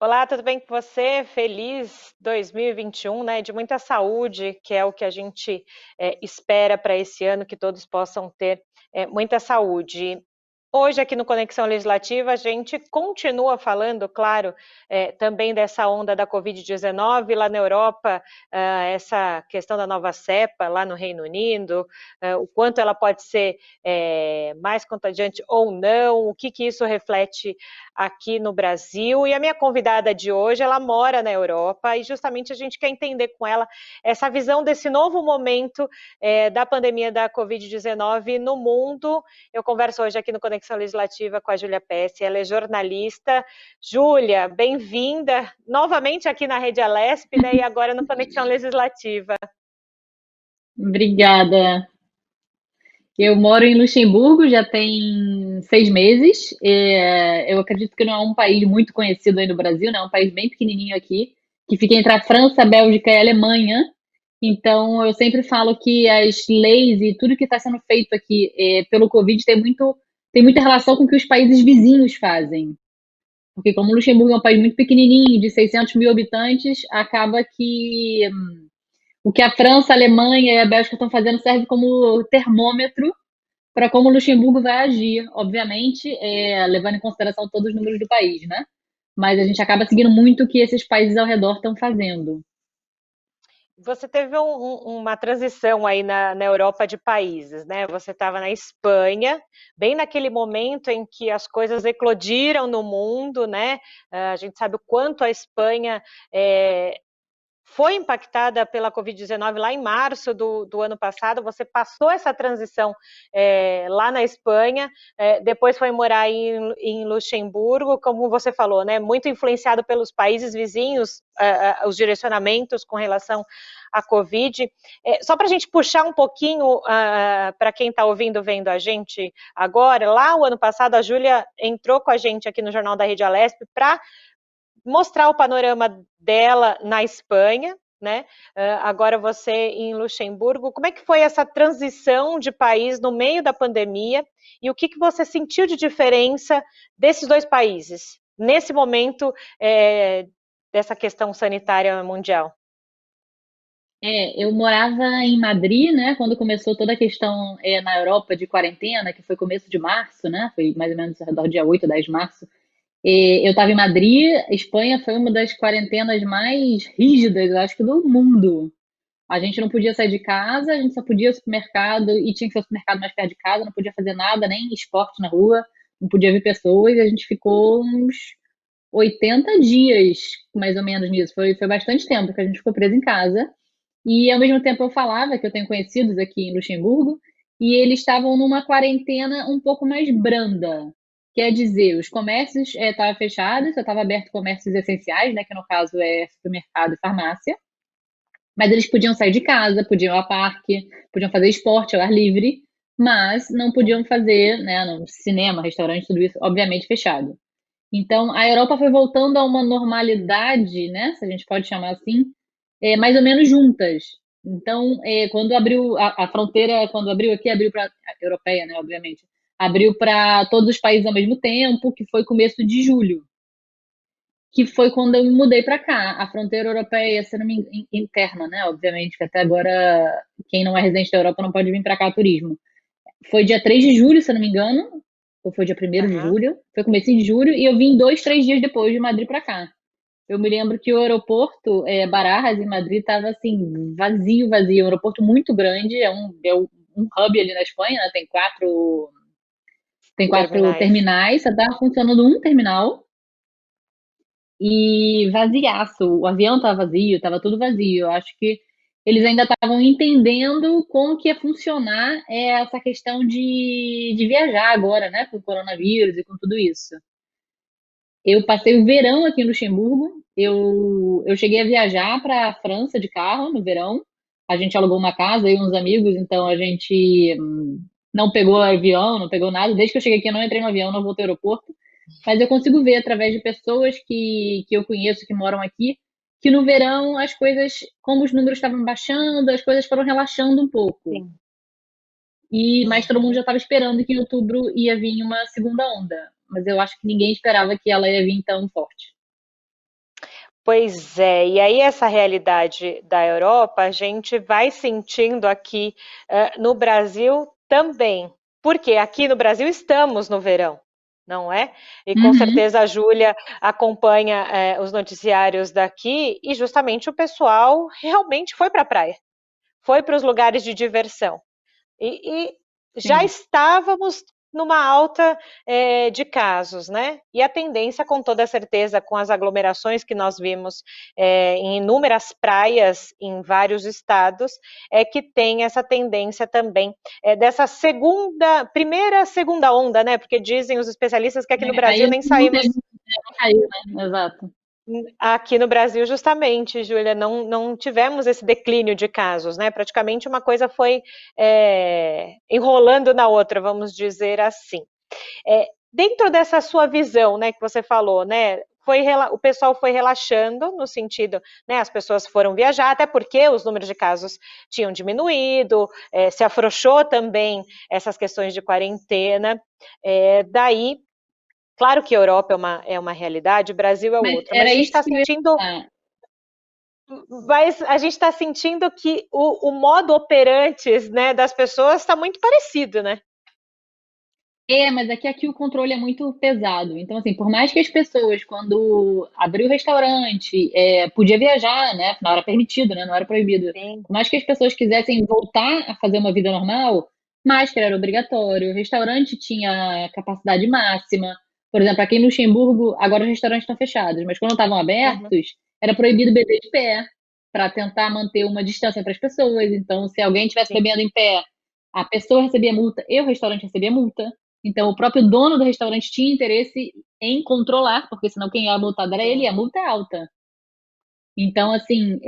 Olá, tudo bem com você? Feliz 2021, né? De muita saúde, que é o que a gente espera para esse ano, que todos possam ter muita saúde. Hoje, aqui no Conexão Legislativa, a gente continua falando, claro, também dessa onda da Covid-19 lá na Europa, essa questão da nova cepa lá no Reino Unido, o quanto ela pode ser mais contagiante ou não, o que isso reflete aqui no Brasil. E a minha convidada de hoje, ela mora na Europa e justamente a gente quer entender com ela essa visão desse novo momento da pandemia da Covid-19 no mundo. Eu converso hoje aqui no Conexão Legislativa com a Júlia Pesce, ela é jornalista. Júlia, bem-vinda novamente aqui na Rede Alesp, né, e agora no Conexão Legislativa. Obrigada. Eu moro em Luxemburgo já tem 6 meses. Eu acredito que não é um país muito conhecido aí no Brasil, né? É um país bem pequenininho aqui, que fica entre a França, a Bélgica e a Alemanha. Então, eu sempre falo que as leis e tudo que está sendo feito aqui pelo Covid tem muita relação com o que os países vizinhos fazem. Porque como o Luxemburgo é um país muito pequenininho, de 600 mil habitantes, acaba que o que a França, a Alemanha e a Bélgica estão fazendo serve como termômetro para como o Luxemburgo vai agir, obviamente, levando em consideração todos os números do país, né? Mas a gente acaba seguindo muito o que esses países ao redor estão fazendo. Você teve uma transição aí na Europa de países, né? Você estava na Espanha, bem naquele momento em que as coisas eclodiram no mundo, né? A gente sabe o quanto a Espanha foi impactada pela Covid-19 lá em março do ano passado. Você passou essa transição lá na Espanha, depois foi morar em Luxemburgo, como você falou, né? Muito influenciado pelos países vizinhos, os direcionamentos com relação à Covid. Só para a gente puxar um pouquinho para quem está ouvindo, vendo a gente agora, lá o ano passado a Júlia entrou com a gente aqui no Jornal da Rede Alesp para mostrar o panorama dela na Espanha, né? Agora você em Luxemburgo. Como é que foi essa transição de país no meio da pandemia e o que você sentiu de diferença desses dois países nesse momento dessa questão sanitária mundial? Eu morava em Madrid, né? Quando começou toda a questão na Europa de quarentena, que foi começo de março, né? Foi mais ou menos ao redor do dia 8, 10 de março. Eu estava em Madrid. Espanha foi uma das quarentenas mais rígidas, eu acho que do mundo. A gente não podia sair de casa, a gente só podia ir ao supermercado e tinha que ser o supermercado mais perto de casa, não podia fazer nada, nem esporte na rua, não podia ver pessoas, e a gente ficou uns 80 dias, mais ou menos, nisso. Foi bastante tempo que a gente ficou preso em casa. E ao mesmo tempo eu falava que eu tenho conhecidos aqui em Luxemburgo, e eles estavam numa quarentena um pouco mais branda. Quer dizer, os comércios estavam fechados, só estava aberto comércios essenciais, né, que no caso é supermercado e farmácia. Mas eles podiam sair de casa, podiam ir ao parque, podiam fazer esporte ao ar livre, mas não podiam fazer, né, no cinema, restaurante, tudo isso, obviamente fechado. Então, a Europa foi voltando a uma normalidade, né, se a gente pode chamar assim, mais ou menos juntas. Então, quando abriu a fronteira, quando abriu aqui, abriu para a europeia, né, obviamente, abriu para todos os países ao mesmo tempo, que foi começo de julho, que foi quando eu me mudei para cá. A fronteira europeia, se não me interna, né? Obviamente, que até agora quem não é residente da Europa não pode vir para cá a turismo. Foi dia 3 de julho, se eu não me engano, ou foi dia 1º de Aham. julho, foi comecinho de julho, e eu vim 2, 3 dias depois de Madrid para cá. Eu me lembro que o aeroporto Barajas, em Madrid, estava assim, vazio, vazio. Um aeroporto muito grande, um hub ali na Espanha, né? Tem quatro Terminais. terminais, só estava funcionando um terminal, e vaziaço. O avião estava vazio, estava tudo vazio. Eu acho que eles ainda estavam entendendo como que ia funcionar essa questão de viajar agora, né, com o coronavírus e com tudo isso. Eu passei o verão aqui em Luxemburgo. Eu cheguei a viajar para a França de carro no verão. A gente alugou uma casa e uns amigos, então a gente não pegou avião, não pegou nada. Desde que eu cheguei aqui, eu não entrei no avião, não voltei ao aeroporto. Mas eu consigo ver através de pessoas que eu conheço, que moram aqui, que no verão as coisas, como os números estavam baixando, as coisas foram relaxando um pouco. Sim. Mas todo mundo já Uhum. estava esperando que em outubro ia vir uma segunda onda. Mas eu acho que ninguém esperava que ela ia vir tão forte. Pois é, e aí essa realidade da Europa a gente vai sentindo aqui no Brasil também, porque aqui no Brasil estamos no verão, não é? E com Uhum. certeza a Júlia acompanha os noticiários daqui e justamente o pessoal realmente foi para a praia, foi para os lugares de diversão. E já Sim. estávamos numa alta de casos, né? E a tendência, com toda certeza, com as aglomerações que nós vimos em inúmeras praias em vários estados, é que tem essa tendência também dessa primeira, segunda onda, né? Porque dizem os especialistas que aqui no Aí Brasil nem não teve, saímos. não caiu, né? Exato. Aqui no Brasil, justamente, Júlia, não tivemos esse declínio de casos, né? Praticamente uma coisa foi enrolando na outra, vamos dizer assim. Dentro dessa sua visão, né, que você falou, né? O pessoal foi relaxando no sentido, né? As pessoas foram viajar, até porque os números de casos tinham diminuído, se afrouxou também essas questões de quarentena. Daí claro que a Europa é uma realidade, o Brasil é Mas outra, mas era a gente isso está que eu ia sentindo, falar. que o modo operantes, né, das pessoas está muito parecido, né? Mas é que aqui o controle é muito pesado. Então, assim, por mais que as pessoas, quando abriu o restaurante, podia viajar, né? Não era permitido, né? Não era proibido. Sim. Por mais que as pessoas quisessem voltar a fazer uma vida normal, máscara era obrigatório, o restaurante tinha capacidade máxima. Por exemplo, aqui em Luxemburgo, agora os restaurantes estão fechados, mas quando estavam Uhum. abertos, era proibido beber de pé, para tentar manter uma distância entre as pessoas. Então, se alguém estivesse Sim. bebendo em pé, a pessoa recebia multa e o restaurante recebia multa. Então, o próprio dono do restaurante tinha interesse em controlar, porque senão quem ia multar era ele, e Sim. a multa é alta. Então, assim,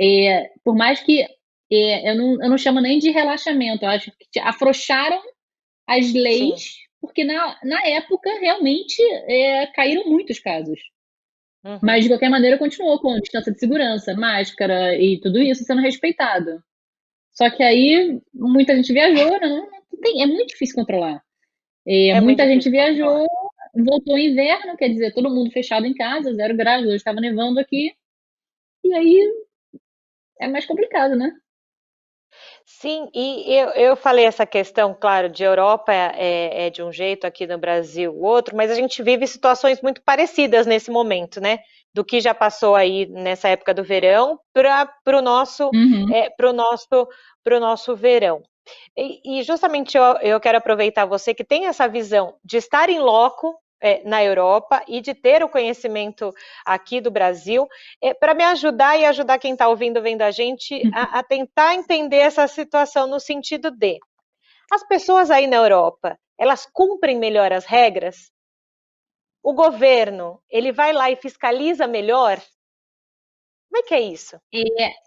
por mais que eu não chamo nem de relaxamento, eu acho que afrouxaram as Sim. leis, porque na época realmente caíram muitos casos. Mas, Uhum. de qualquer maneira, continuou com distância de segurança, máscara e tudo isso sendo respeitado. Só que aí muita gente viajou, né? É muito difícil controlar. É muito Muita gente difícil controlar. viajou, voltou inverno, quer dizer, todo mundo fechado em casa, 0 graus, hoje estava nevando aqui, e aí é mais complicado, né? Sim, e eu falei essa questão, claro, de Europa é de um jeito, aqui no Brasil outro, mas a gente vive situações muito parecidas nesse momento, né? Do que já passou aí nessa época do verão para o nosso, Uhum. pro nosso, pro nosso verão. E justamente eu quero aproveitar você que tem essa visão de estar em loco na Europa e de ter o conhecimento aqui do Brasil, para me ajudar e ajudar quem está ouvindo, vendo a gente, a tentar entender essa situação no sentido de as pessoas aí na Europa, elas cumprem melhor as regras? O governo, ele vai lá e fiscaliza melhor? Como é que é isso? É,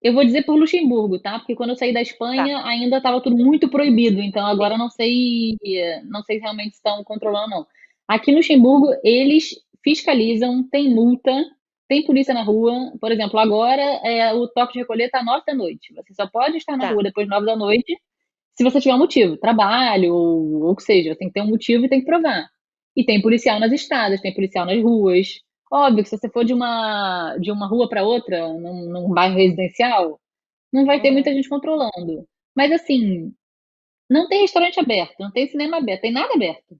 eu vou dizer por Luxemburgo, tá? Porque quando eu saí da Tá, Espanha ainda estava tudo muito proibido, então agora sim. eu não sei se realmente estão controlando ou não. Aqui no Luxemburgo, eles fiscalizam, tem multa, tem polícia na rua. Por exemplo, agora o toque de recolher está 9 da noite. Você só pode estar na Tá. rua depois de 9 da noite se você tiver um motivo, trabalho ou o que seja. Tem que ter um motivo e tem que provar. E tem policial nas estradas, tem policial nas ruas. Óbvio que se você for de uma rua para outra, num bairro residencial, não vai ter muita Uhum. gente controlando. Mas assim, não tem restaurante aberto, não tem cinema aberto, tem nada aberto.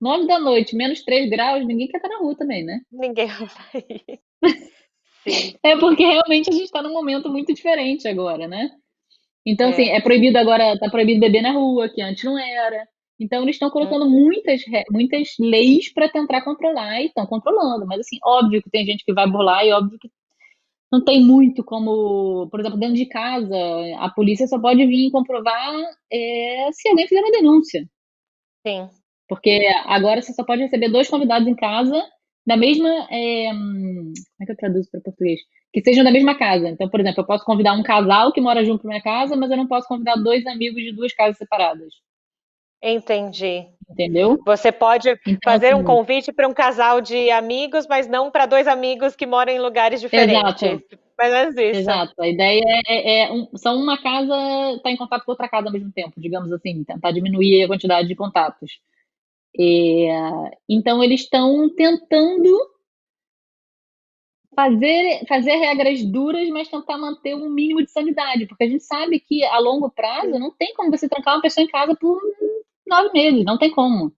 9 da noite, menos 3 graus, ninguém quer estar na rua também, né? Ninguém vai. Sim. É porque realmente a gente está num momento muito diferente agora, né? Então, assim, É. é proibido agora, tá proibido beber na rua, que antes não era. Então, eles estão colocando Uhum. muitas leis para tentar controlar e estão controlando. Mas, assim, óbvio que tem gente que vai burlar e óbvio que não tem muito como, por exemplo, dentro de casa, a polícia só pode vir comprovar se alguém fizer uma denúncia. Sim. Porque agora você só pode receber 2 convidados em casa da mesma. Como é que eu traduzo para português? Que sejam da mesma casa. Então, por exemplo, eu posso convidar um casal que mora junto para minha casa, mas eu não posso convidar 2 amigos de 2 casas separadas. Entendi. Entendeu? Você pode Então, fazer um assim, convite para um casal de amigos, mas não para dois amigos que moram em lugares diferentes. exato, Mais ou menos isso. exato. A ideia são uma casa estar em contato com outra casa ao mesmo tempo, digamos assim, tentar diminuir a quantidade de contatos. Então, eles estão tentando fazer regras duras, mas tentar manter um mínimo de sanidade, porque a gente sabe que a longo prazo não tem como você trancar uma pessoa em casa por 9 meses, não tem como.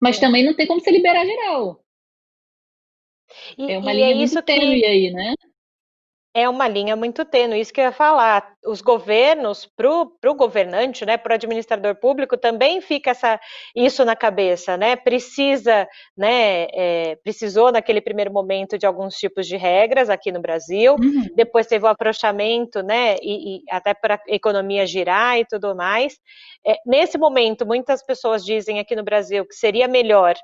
Mas Sim. também não tem como você liberar geral. É uma E é linha muito isso que tênue aí, né? é uma linha muito tênue, isso que eu ia falar. Os governos, para o governante, né, para o administrador público, também fica isso na cabeça, né? Precisa, né, precisou naquele primeiro momento de alguns tipos de regras aqui no Brasil, Uhum. depois teve o afrouxamento, né, e até para a economia girar e tudo mais. Nesse momento, muitas pessoas dizem aqui no Brasil que seria melhor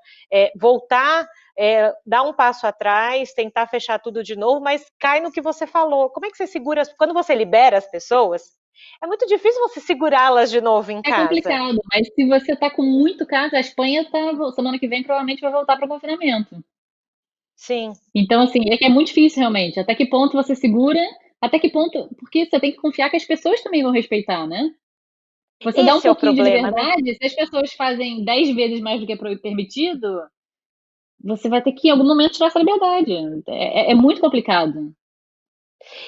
voltar dar um passo atrás, tentar fechar tudo de novo, mas cai no que você falou. Como é que você segura, quando você libera as pessoas, é muito difícil você segurá-las de novo em É casa. complicado, mas se você tá com muito caso, a Espanha semana que vem provavelmente vai voltar para o confinamento. Sim, Então, assim, é que é muito difícil realmente. Até que ponto você segura? Até que ponto? Porque você tem que confiar que as pessoas também vão respeitar, né? Você dá um esse é o pouquinho de problema, né? liberdade, se as pessoas fazem 10 vezes mais do que é permitido, você vai ter que, em algum momento, tirar essa liberdade. É muito complicado.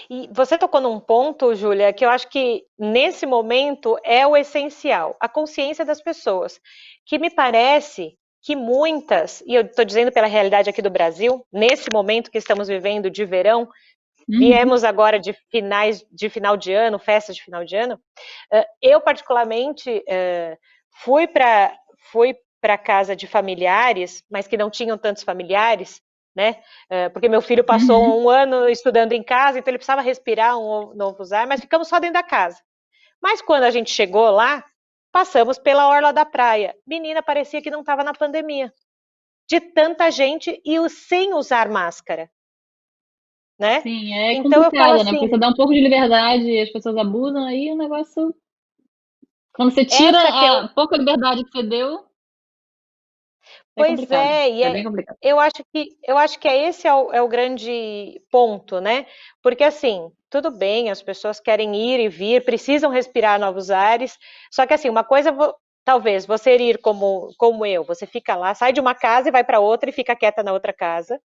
E você tocou num ponto, Júlia, que eu acho que nesse momento é o essencial, a consciência das pessoas, que me parece que muitas, e eu estou dizendo pela realidade aqui do Brasil, nesse momento que estamos vivendo de verão, Uhum, viemos agora de final de ano, festas de final de ano. Eu, particularmente, fui para fui para casa de familiares, mas que não tinham tantos familiares, né? Porque meu filho passou uhum. um ano estudando em casa, então ele precisava respirar um novo ar, mas ficamos só dentro da casa. Mas quando a gente chegou lá, passamos pela orla da praia. Menina, parecia que não estava na pandemia. De tanta gente e sem usar máscara, né? Sim, é Então eu falo complicado, né? Porque você assim, dá um pouco de liberdade e as pessoas abusam, aí o negócio. Quando você tira essa que é a pouca liberdade que você deu, é pois complicado. é, É bem complicado. eu acho que esse é o grande ponto, né? Porque assim, tudo bem, as pessoas querem ir e vir, precisam respirar novos ares, só que assim, uma coisa talvez você ir como eu, você fica lá, sai de uma casa e vai para outra e fica quieta na outra casa,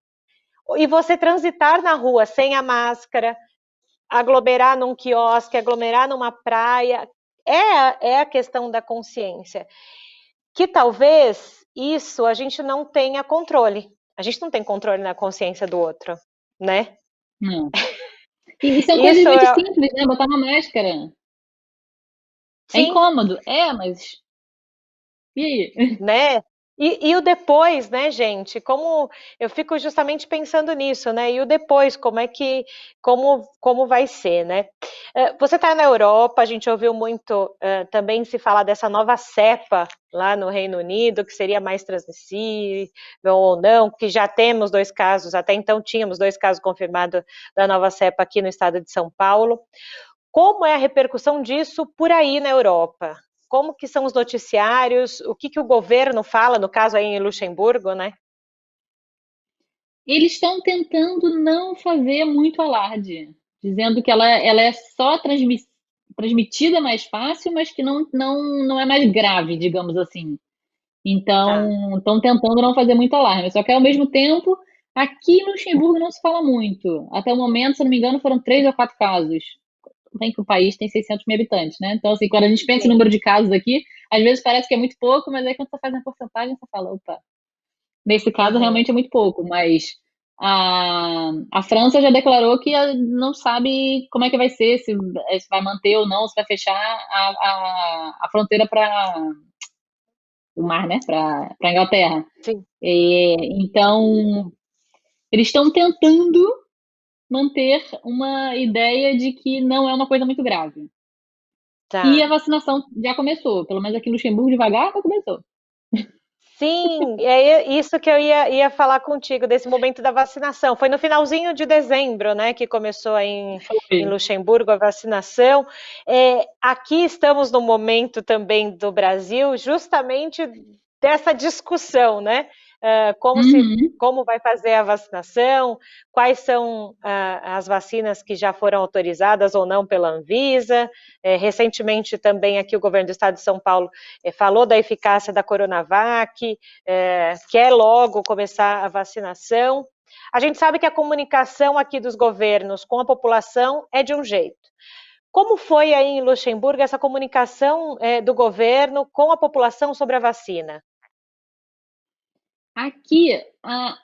e você transitar na rua sem a máscara, aglomerar num quiosque, aglomerar numa praia, é a questão da consciência que talvez isso a gente não tenha controle. A gente não tem controle na consciência do outro, né? Não. E são coisas Isso muito é, simples, né? Botar uma máscara. É sim, incômodo? É, mas. E aí? né? E o depois, né, gente? Como eu fico justamente pensando nisso, né? E o depois, como vai ser, né? Você está na Europa, a gente ouviu muito também se falar dessa nova cepa lá no Reino Unido, que seria mais transmissível ou não, que já temos 2 casos, até então tínhamos 2 casos confirmados da nova cepa aqui no estado de São Paulo. Como é a repercussão disso por aí na Europa? Como que são os noticiários? O que o governo fala, no caso aí em Luxemburgo, né? Eles estão tentando não fazer muito alarde, dizendo que ela é só transmitida mais fácil, mas que não é mais grave, digamos assim. Tá. Então, estão tentando não fazer muito alarme. Só que, ao mesmo tempo, aqui no Luxemburgo não se fala muito. Até o momento, se eu não me engano, foram 3 ou 4 casos. Tem que o país tem 600 mil habitantes, né? Então, assim, quando a gente pensa em Sim. número de casos aqui, às vezes parece que é muito pouco, mas aí quando você faz a porcentagem, você fala, opa, nesse caso Uhum. realmente é muito pouco. Mas a França já declarou que não sabe como é que vai ser, se vai manter ou não, se vai fechar a fronteira para o mar, né? Para a Inglaterra. Sim. Então, eles estão tentando manter uma ideia de que não é uma coisa muito grave. E a Tá. vacinação já começou, pelo menos aqui em Luxemburgo, devagar, mas começou. Sim, é isso que eu ia falar contigo, desse momento da vacinação. Foi no finalzinho de dezembro, né, que começou aí em Foi. Luxemburgo a vacinação. Aqui estamos no momento também do Brasil, justamente dessa discussão, né? Uhum. Como vai fazer a vacinação, quais são as vacinas que já foram autorizadas ou não pela Anvisa. Recentemente também aqui o governo do estado de São Paulo falou da eficácia da Coronavac, quer logo começar a vacinação. A gente sabe que a comunicação aqui dos governos com a população é de um jeito. Como foi aí em Luxemburgo essa comunicação do governo com a população sobre a vacina? Aqui,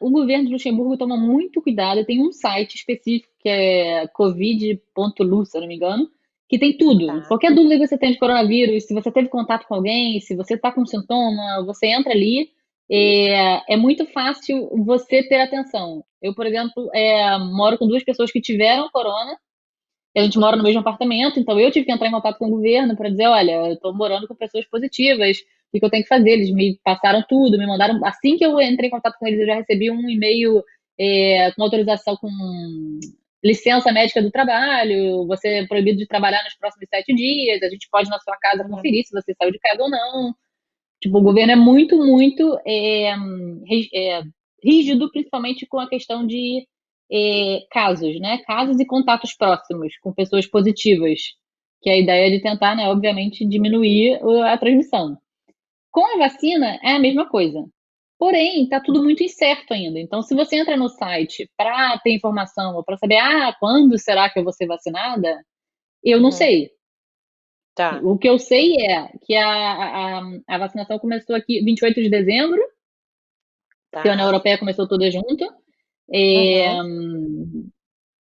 o governo de Luxemburgo toma muito cuidado. Tem um site específico que é covid.lu, se eu não me engano, que tem tudo. Tá. Qualquer dúvida que você tem de coronavírus, se você teve contato com alguém, se você está com sintoma, você entra ali. É muito fácil você ter atenção. Eu, por exemplo, moro com duas pessoas que tiveram corona. A gente mora no mesmo apartamento, então eu tive que entrar em contato com o governo para dizer, olha, eu estou morando com pessoas positivas, o que eu tenho que fazer? Eles me passaram tudo, me mandaram. Assim que eu entrei em contato com eles, eu já recebi um e-mail com autorização, com licença médica do trabalho, você é proibido de trabalhar nos próximos 7 dias, a gente pode ir na sua casa Uhum. conferir se você saiu de casa ou não. Tipo, o governo é muito, muito rígido, principalmente com a questão de casos, né? Casos e contatos próximos com pessoas positivas, que a ideia é de tentar, né, obviamente, diminuir a transmissão. Com a vacina é a mesma coisa. Porém, está tudo muito incerto ainda. Então, se você entra no site para ter informação ou para saber, quando será que eu vou ser vacinada, eu não Uhum. sei. Tá. O que eu sei é que a vacinação começou aqui 28 de dezembro, que a União Tá. Europeia começou toda junto. É, Uhum.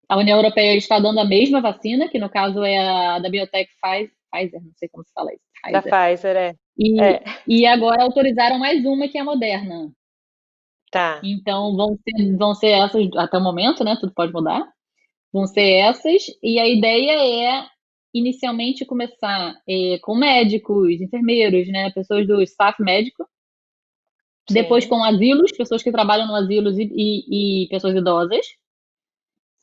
a União Europeia está dando a mesma vacina, que no caso é a da Biotech Pfizer, não sei como se fala isso, Da Pfizer. Pfizer, é. E, É. e agora autorizaram mais uma, que é a Moderna. Tá. Então vão ser essas até o momento, né? Tudo pode mudar. Vão ser essas, e a ideia é inicialmente começar com médicos, enfermeiros, né? Pessoas do staff médico, depois Sim. com asilos, pessoas que trabalham no asilos e pessoas idosas,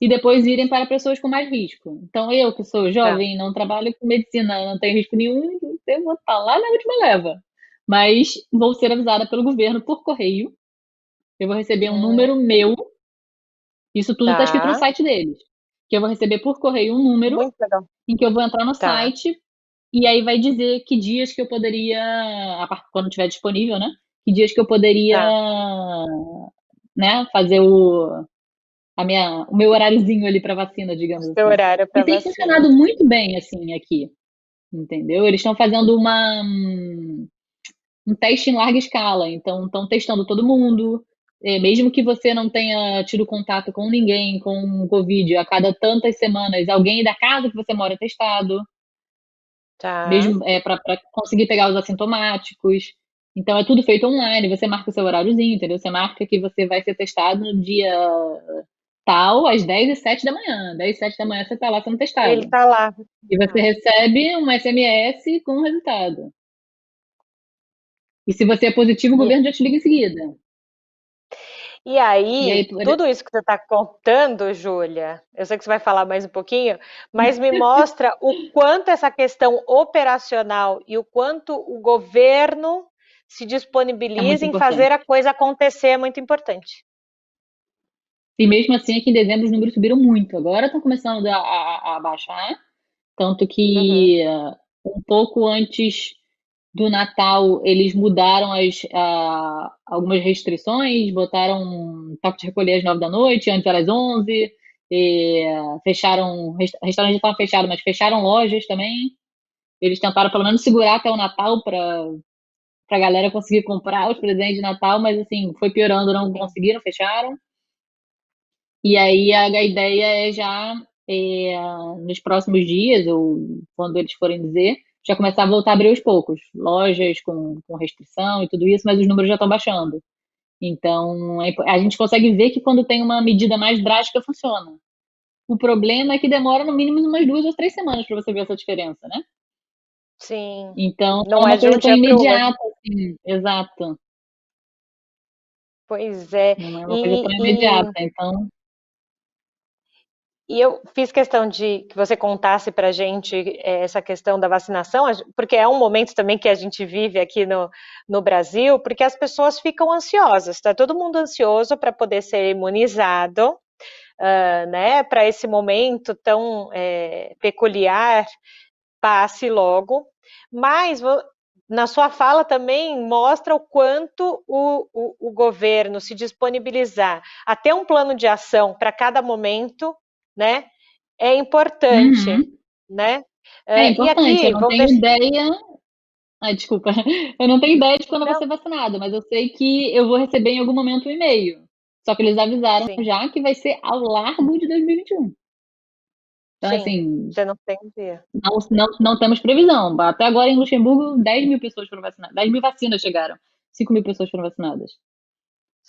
e depois irem para pessoas com mais risco. Então, eu, que sou Tá. jovem, não trabalho com medicina, não tenho risco nenhum, eu vou estar lá na última leva. Mas vou ser avisada pelo governo por correio. Eu vou receber um Hum, número meu, isso tudo está escrito no tá. site deles, que eu vou receber por correio um número Muito legal. em que eu vou entrar no Tá. site e aí vai dizer que dias que eu poderia, quando estiver disponível, né? Que dias que eu poderia, Tá. né, fazer o meu horáriozinho ali para vacina, digamos Seu assim. horário E para tem vacina. funcionado muito bem, assim, aqui, entendeu? Eles estão fazendo um teste em larga escala, então estão testando todo mundo, mesmo que você não tenha tido contato com ninguém com Covid, a cada tantas semanas, alguém da casa que você mora é testado, Tá. mesmo para conseguir pegar os assintomáticos. Então é tudo feito online, você marca o seu horáriozinho, entendeu? Você marca que você vai ser testado no dia tal, às 10h07 da manhã. 10h07 da manhã você está lá sendo Ele testado. tá lá. E você Tá. recebe um SMS com o resultado. E se você é positivo, o E, governo já te liga em seguida. e E aí, aí, tudo isso que você está contando, Júlia, eu sei que você vai falar mais um pouquinho, mas me mostra o quanto essa questão operacional e o quanto o governo se é muito disponibiliza em fazer importante. a coisa acontecer é muito importante. E mesmo assim, aqui em dezembro os números subiram muito. Agora estão começando a baixar. Tanto Uhum. que um pouco antes do Natal eles mudaram algumas restrições, botaram toque de recolher às 9 da noite, antes era às 11, fecharam, restaurantes já estavam fechados, mas fecharam lojas também. Eles tentaram pelo menos segurar até o Natal para a galera conseguir comprar os presentes de Natal, mas assim, foi piorando, não Sim. conseguiram, fecharam. E aí a ideia é já, nos próximos dias, ou quando eles forem dizer, já começar a voltar a abrir aos poucos. Lojas com restrição e tudo isso, mas os números já estão baixando. Então, a gente consegue ver que quando tem uma medida mais drástica, funciona. O problema é que demora no mínimo umas 2 ou 3 semanas para você ver essa diferença, né? Sim. Então, não é Não é uma de um coisa tão dia para o outro. imediata, assim, exato. Pois é. Não é uma coisa tão E, imediata. e, Então, e eu fiz questão de que você contasse para a gente essa questão da vacinação, porque é um momento também que a gente vive aqui no Brasil, porque as pessoas ficam ansiosas, está todo mundo ansioso para poder ser imunizado, né, para esse momento tão peculiar passe logo, mas na sua fala também mostra o quanto o governo se disponibilizar a ter um plano de ação para cada momento, né, é importante, Uhum. né? É E importante, eu aqui, não vamos tenho deixar. ideia. Ai, desculpa. Eu não tenho ideia de quando eu vou Não, ser vacinada, mas eu sei que eu vou receber em algum momento um e-mail. Só que eles avisaram sim, já que vai ser ao largo de 2021. Então, sim, assim, você não tem dia. não temos previsão. Até agora em Luxemburgo, 10 mil pessoas foram vacinadas. 10 mil vacinas chegaram. 5 mil pessoas foram vacinadas.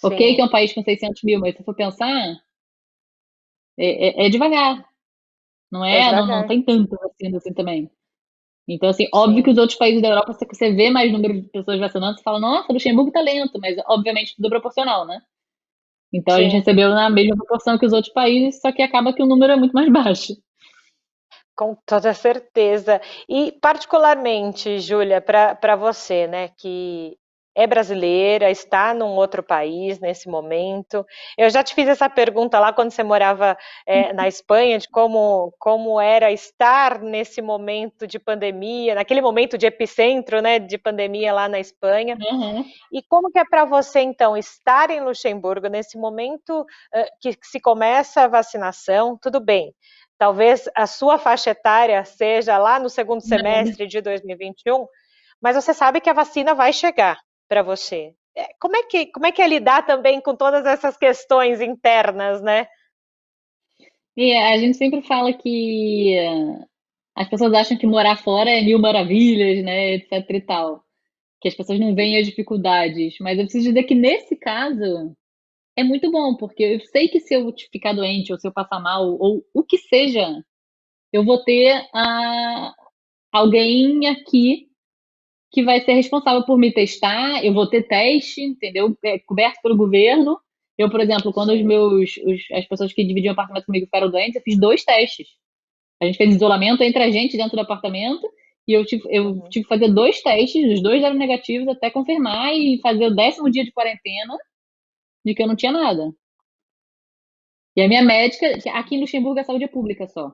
Ok, que Sim, é um país com 600 mil, mas se for pensar, é devagar. é Não devagar. tem tanta vacina assim também. Então, assim, óbvio que Sim, os outros países da Europa, você vê mais número de pessoas vacinando, você fala, nossa, Luxemburgo tá lento, mas obviamente tudo é proporcional, né? Então a gente sim. recebeu na mesma proporção que os outros países, só que acaba que o número é muito mais baixo. Com toda certeza. E particularmente, Júlia, para você, né, que é brasileira, está num outro país nesse momento. Eu já te fiz essa pergunta lá quando você morava na Espanha, de como era estar nesse momento de pandemia, naquele momento de epicentro, né, de pandemia lá na Espanha. Uhum. E como que é para você, então, estar em Luxemburgo nesse momento que se começa a vacinação? Tudo bem, talvez a sua faixa etária seja lá no segundo semestre de 2021, mas você sabe que a vacina vai chegar para você. Como é que é lidar também com todas essas questões internas, né? E a gente sempre fala que as pessoas acham que morar fora é mil maravilhas, né, etc e tal. Que as pessoas não veem as dificuldades. Mas eu preciso dizer que nesse caso é muito bom, porque eu sei que se eu ficar doente, ou se eu passar mal, ou o que seja, eu vou ter alguém aqui que vai ser responsável por me testar, eu vou ter teste, entendeu? É coberto pelo governo. Eu, por exemplo, quando Sim. as pessoas que dividiam apartamento comigo ficaram doentes, eu fiz 2 testes. A gente fez isolamento entre a gente dentro do apartamento e eu Uhum. tive que fazer 2 testes, os dois eram negativos até confirmar e fazer o 10º dia de quarentena de que eu não tinha nada. E a minha médica, aqui em Luxemburgo a saúde é pública só.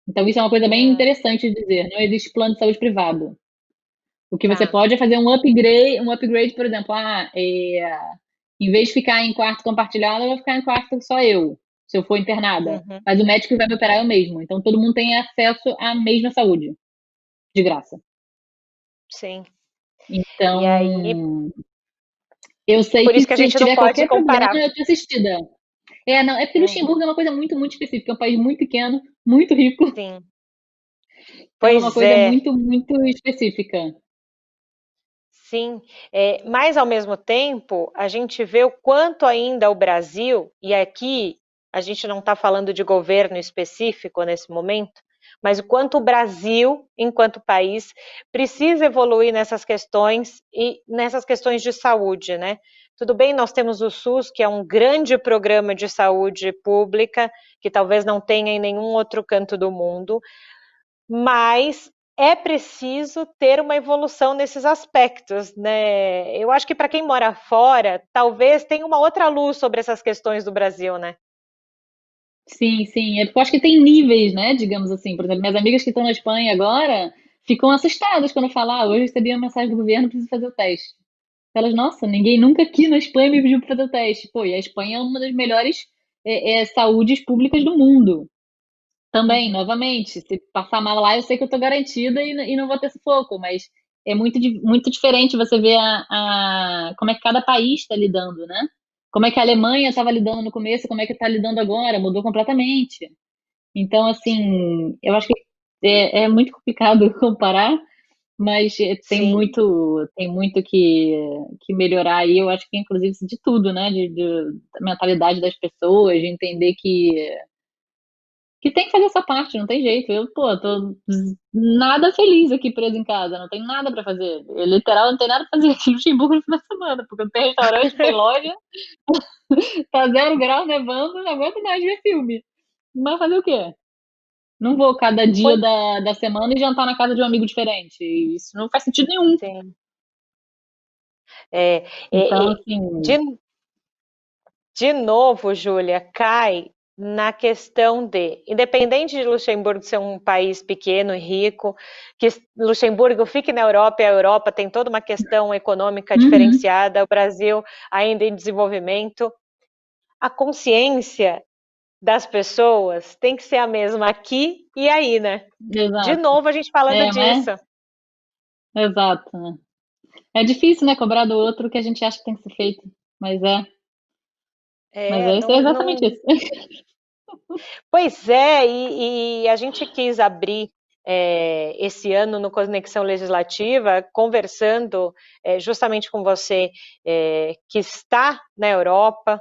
Então isso é uma coisa bem Hum, interessante de dizer, não existe plano de saúde privado. O que você tá. pode é fazer um upgrade, por exemplo, em vez de ficar em quarto compartilhado, eu vou ficar em quarto só eu, se eu for internada. Uhum. Mas o médico que vai me operar é o mesmo. Então todo mundo tem acesso à mesma saúde, de graça. Sim. E aí, Então, eu sei por que isso que a se eu gente não tiver pode qualquer problema, comparar. eu tô assistida. Não, é porque Uhum. Luxemburgo é uma coisa muito, muito específica. É um país muito pequeno, muito rico. Sim. Então é uma Pois coisa é. muito, muito específica. Sim, mas ao mesmo tempo a gente vê o quanto ainda o Brasil, e aqui a gente não está falando de governo específico nesse momento, mas o quanto o Brasil, enquanto país, precisa evoluir nessas questões e nessas questões de saúde, né? Tudo bem, nós temos o SUS, que é um grande programa de saúde pública, que talvez não tenha em nenhum outro canto do mundo, mas é preciso ter uma evolução nesses aspectos, né? Eu acho que para quem mora fora, talvez tenha uma outra luz sobre essas questões do Brasil, né? Sim, sim. É porque eu acho que tem níveis, né? Digamos assim. Por exemplo, minhas amigas que estão na Espanha agora ficam assustadas quando eu falo, hoje eu recebi uma mensagem do governo, preciso fazer o teste. Elas, nossa, ninguém nunca aqui na Espanha me pediu para fazer o teste. Pô, e a Espanha é uma das melhores saúdes públicas do mundo. Também, Uhum. novamente, se passar mal lá, eu sei que eu tô garantida e não vou ter sufoco, mas é muito diferente você ver como é que cada país está lidando, né? Como é que a Alemanha estava lidando no começo, como é que está lidando agora, mudou completamente. Então, Sim, assim, eu acho que é muito complicado comparar, mas sim, tem muito que melhorar aí. Eu acho que, inclusive, de tudo, né? Da mentalidade das pessoas, de entender que tem que fazer essa parte, não tem jeito. Eu, pô, tô nada feliz aqui presa em casa, não tem nada pra fazer. Eu, literal, não tem nada pra fazer aqui no Luxemburgo no final de semana, porque não tem restaurante, não tem loja, tá 0 grau, nevando, não aguento mais ver filme. Mas fazer o quê? Não vou cada dia pois da semana e jantar na casa de um amigo diferente. Isso não faz sentido nenhum. sim. É, Então, é, é, assim, de, de novo, Júlia, cai na questão de, independente de Luxemburgo ser um país pequeno e rico, que Luxemburgo fique na Europa e a Europa tem toda uma questão econômica Uhum, diferenciada, o Brasil ainda em desenvolvimento, a consciência das pessoas tem que ser a mesma aqui e aí, né? De exato. novo a gente falando Mas, disso. exato, né? É difícil, né, cobrar do outro o que a gente acha que tem que ser feito. Mas É, é não, exatamente não. isso. Pois é, e a gente quis abrir esse ano no Conexão Legislativa, conversando justamente com você que está na Europa,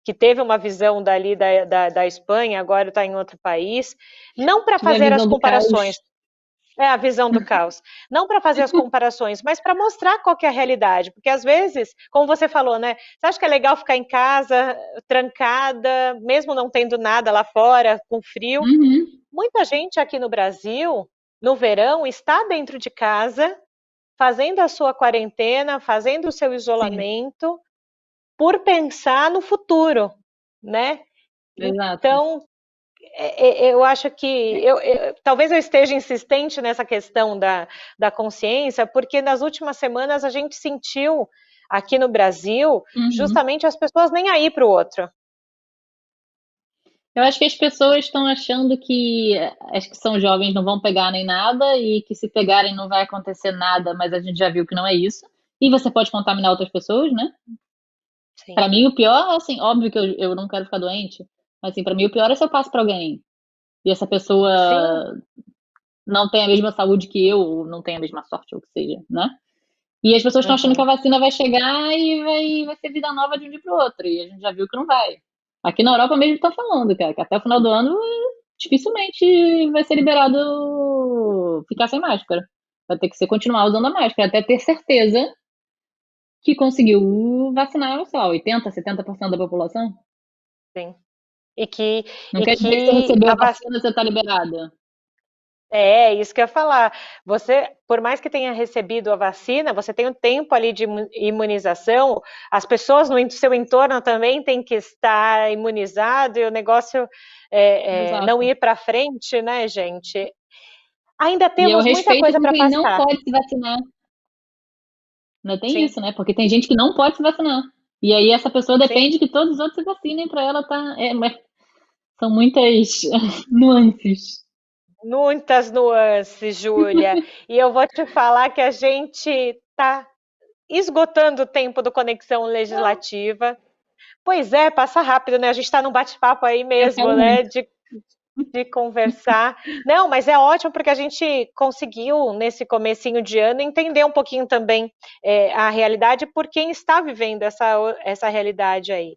que teve uma visão dali da Espanha, agora está em outro país, não para Tive a fazer as visão do comparações. caos. É a visão do caos. Não para fazer as comparações, mas para mostrar qual que é a realidade. Porque às vezes, como você falou, né? Você acha que é legal ficar em casa, trancada, mesmo não tendo nada lá fora, com frio? Uhum, Muita gente aqui no Brasil, no verão, está dentro de casa, fazendo a sua quarentena, fazendo o seu sim, isolamento, por pensar no futuro, né? exato. Então, eu acho que talvez eu esteja insistente nessa questão da consciência, porque nas últimas semanas a gente sentiu aqui no Brasil Uhum. justamente as pessoas nem aí para o outro. Eu acho que as pessoas estão achando que as que são jovens não vão pegar nem nada e que se pegarem não vai acontecer nada, mas a gente já viu que não é isso. E você pode contaminar outras pessoas, né? Sim, Pra mim, o pior, assim, óbvio que eu não quero ficar doente, mas assim, pra mim o pior é se eu passo pra alguém e essa sim, pessoa não tem a mesma saúde que eu, ou não tem a mesma sorte, ou o que seja, né? E as pessoas estão achando que a uhum, vacina vai chegar e vai ser vida nova de um dia pro outro, e a gente já viu que não vai. Aqui na Europa mesmo tá falando, cara, que até o final do ano dificilmente vai ser liberado ficar sem máscara. Vai ter que ser continuar usando a máscara, até ter certeza que conseguiu vacinar, sei lá, 80, 70% da população. sim. E que, Não e quer dizer que você que recebeu a a vacina. vacina, você tá liberada. É, isso que eu ia falar. Você, por mais que tenha recebido a vacina, você tem um tempo ali de imunização, as pessoas no seu entorno também têm que estar imunizado e o negócio não Exato. ir para frente, né, gente? Ainda E eu temos muita respeito coisa com para quem não passar. pode se vacinar. Ainda tem Sim, isso, né? Porque tem gente que não pode se vacinar. E aí essa pessoa sim. depende que todos os outros se vacinem para ela tá. Mas são muitas nuances. Muitas nuances, Júlia. E eu vou te falar que a gente está esgotando o tempo do Conexão Legislativa. Pois é, passa rápido, né? A gente está num bate-papo aí Eu mesmo, quero né? muito. De conversar. Não, mas é ótimo porque a gente conseguiu, nesse comecinho de ano, entender um pouquinho também a realidade por quem está vivendo essa realidade aí.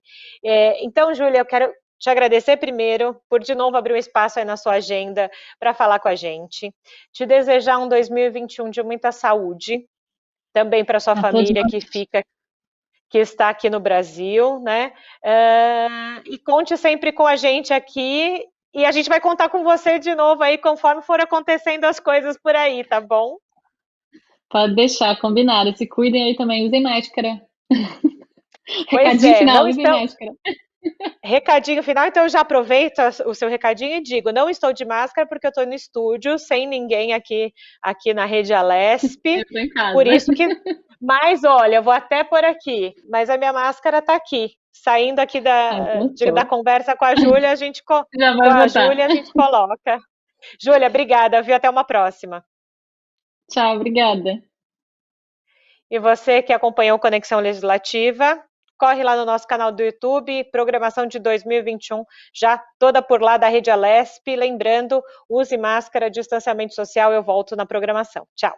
Então, Júlia, eu quero te agradecer primeiro por de novo abrir um espaço aí na sua agenda para falar com a gente. Te desejar um 2021 de muita saúde, também para sua A todos família nós. que está aqui no Brasil, né? E conte sempre com a gente aqui e a gente vai contar com você de novo aí conforme for acontecendo as coisas por aí, tá bom? Pode deixar, combinado. Se cuidem aí também, usem máscara. Pois Recadinho é, final, não usem estão. máscara. Recadinho final, então eu já aproveito o seu recadinho e digo: não estou de máscara porque eu estou no estúdio, sem ninguém aqui na Rede Alesp, Eu tô em casa. por isso que. Mas olha, eu vou até por aqui, mas a minha máscara está aqui. Saindo aqui Ah, então da show. conversa com a Júlia, Já com vai a botar. Júlia, a gente coloca. Júlia, obrigada, viu? Até uma próxima. Tchau, obrigada. E você que acompanhou Conexão Legislativa, corre lá no nosso canal do YouTube, programação de 2021, já toda por lá da Rede Alesp. Lembrando, use máscara, distanciamento social, eu volto na programação. Tchau.